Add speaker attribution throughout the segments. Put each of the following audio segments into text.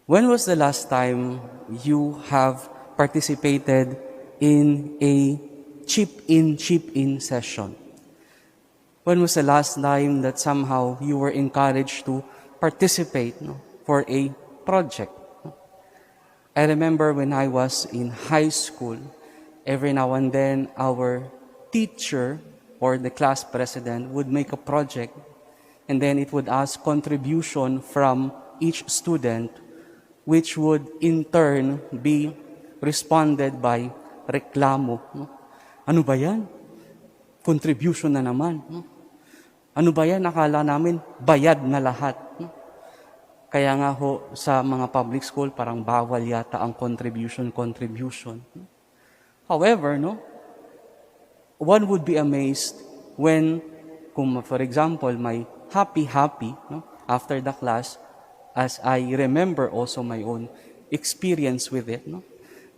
Speaker 1: When was the last time you have participated in a chip-in session? When was the last time that somehow you were encouraged to participate for a project? I remember when I was in high school, every now and then our teacher or the class president would make a project, and then it would ask contribution from each student, which would in turn be responded by reklamo. Ano ba yan? Contribution na naman. Ano ba yan? Akala namin bayad na lahat. Kaya nga ho, sa mga public school, parang bawal yata ang contribution. However, one would be amazed when, kung for example, may happy, after the class, as I remember also my own experience with it,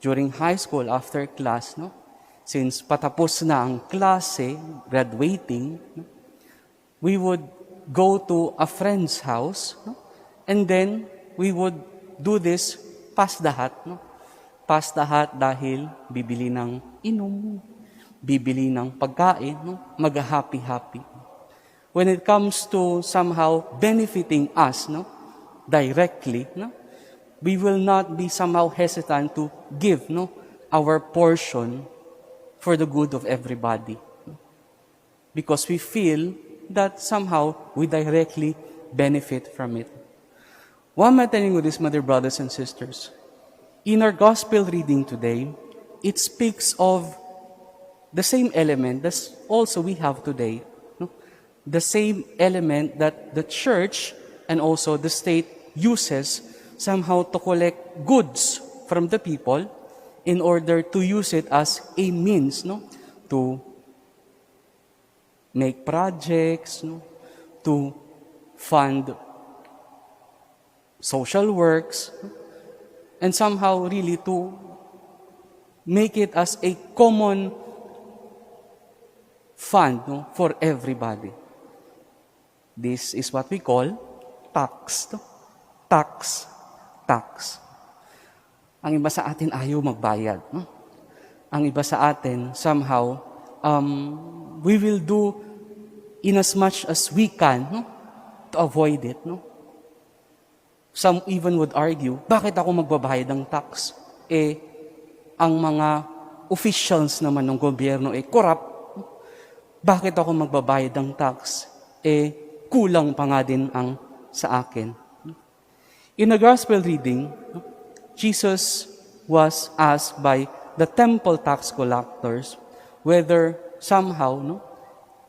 Speaker 1: during high school, after class, since patapos na ang klase, graduating, we would go to a friend's house, and then we would do this pass the hat. Pass the hat dahil bibili ng inom, bibili ng pagkain, mag-happy. When it comes to somehow benefiting us, directly, we will not be somehow hesitant to give our portion for the good of everybody. Because we feel that somehow we directly benefit from it. Why am I telling you this, my dear brothers and sisters? In our gospel reading today, it speaks of the same element that also we have today. The same element that the church and also the state uses somehow to collect goods from the people in order to use it as a means to make projects, to fund social works, and somehow really to make it as a common fund for everybody. This is what we call tax. Tax. Ang iba sa atin ayaw magbayad. Ang iba sa atin, somehow, we will do in as much as we can to avoid it. Some even would argue, bakit ako magbabayad ng tax? Ang mga officials naman ng gobyerno corrupt. Bakit ako magbabayad ng tax? Kulang pa nga din ang sa akin. In the gospel reading, Jesus was asked by the temple tax collectors whether somehow,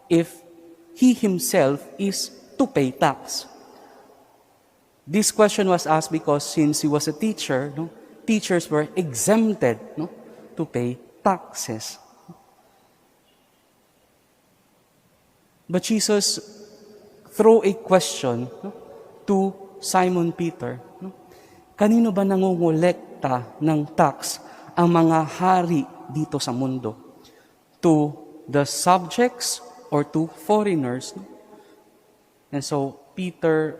Speaker 1: if he himself is to pay tax. This question was asked because since he was a teacher, teachers were exempted to pay taxes. But Jesus threw a question to Simon Peter. Kanino ba nangongolekta ng tax ang mga hari dito sa mundo? To the subjects or to foreigners? And so Peter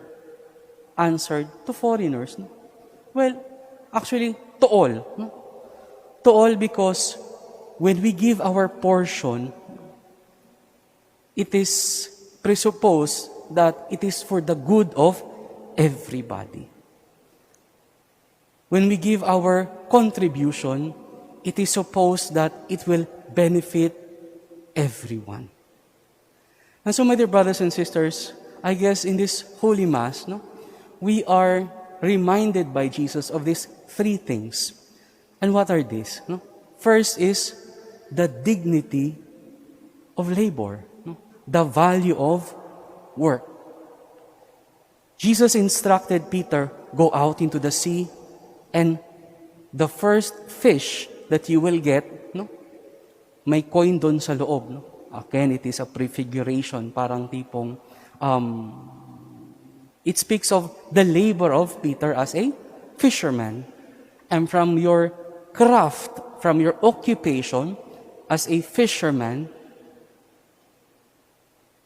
Speaker 1: answered, to foreigners. Well, actually, to all. To all because when we give our portion, it is presupposed that it is for the good of everybody. When we give our contribution, it is supposed that it will benefit everyone. And so, my dear brothers and sisters, I guess in this Holy Mass, we are reminded by Jesus of these three things. And what are these? First is the dignity of labor, the value of work. Jesus instructed Peter, go out into the sea, and the first fish that you will get, may coin doon sa loob. Again, it is a prefiguration, parang tipong, it speaks of the labor of Peter as a fisherman. And from your craft, from your occupation as a fisherman,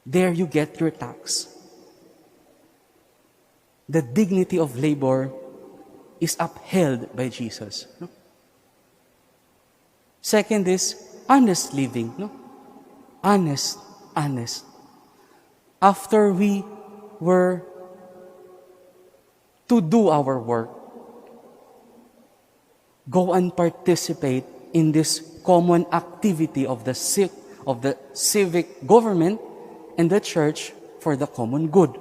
Speaker 1: there you get your tax. The dignity of labor is upheld by Jesus. No? Second is honest living. No? Honest. After we were to do our work, go and participate in this common activity of the civic government and the church for the common good.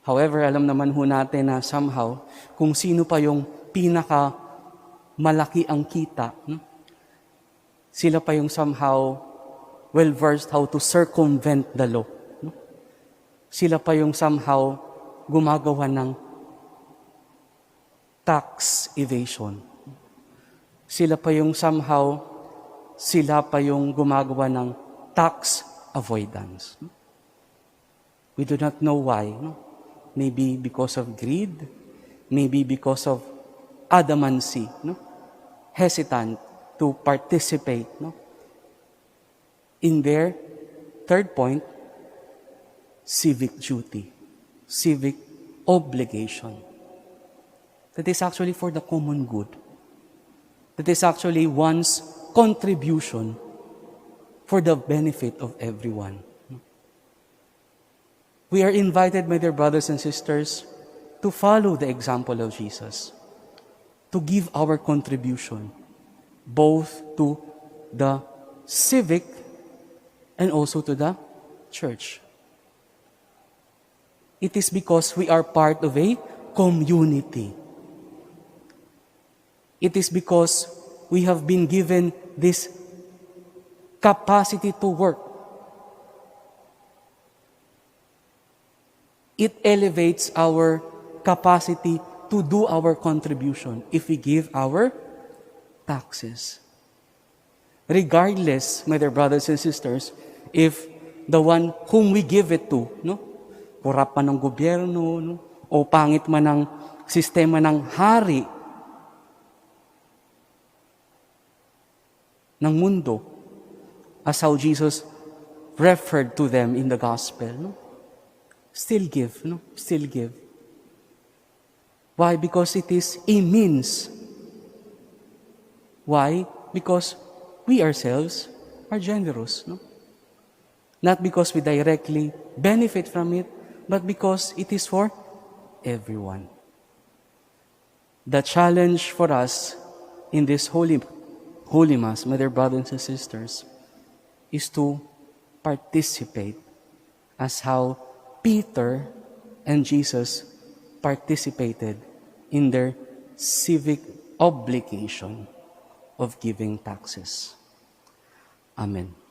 Speaker 1: However, alam naman ho natin na somehow, kung sino pa yung pinaka malaki ang kita, sila pa yung somehow well-versed how to circumvent the law. Sila pa yung somehow gumagawa ng tax evasion. Sila pa yung gumagawa ng tax avoidance. We do not know why. No? Maybe because of greed, maybe because of adamancy, no? Hesitant to participate, no? In their third point, civic duty, civic obligation. That is actually for the common good. That is actually one's contribution for the benefit of everyone. We are invited, my dear brothers and sisters, to follow the example of Jesus, to give our contribution, both to the civic and also to the church. It is because we are part of a community. It is because we have been given this capacity to work. It elevates our capacity to do our contribution if we give our taxes. Regardless, my dear brothers and sisters, if the one whom we give it to, no, kurap man ng gobyerno, no, o pangit man ng sistema ng hari ng mundo, as how Jesus referred to them in the gospel, no? Still give, no? Still give. Why? Because it is a means. Why? Because we ourselves are generous, no? Not because we directly benefit from it, but because it is for everyone. The challenge for us in this Holy Mass, my dear brothers and sisters, is to participate as how Peter and Jesus participated in their civic obligation of giving taxes. Amen.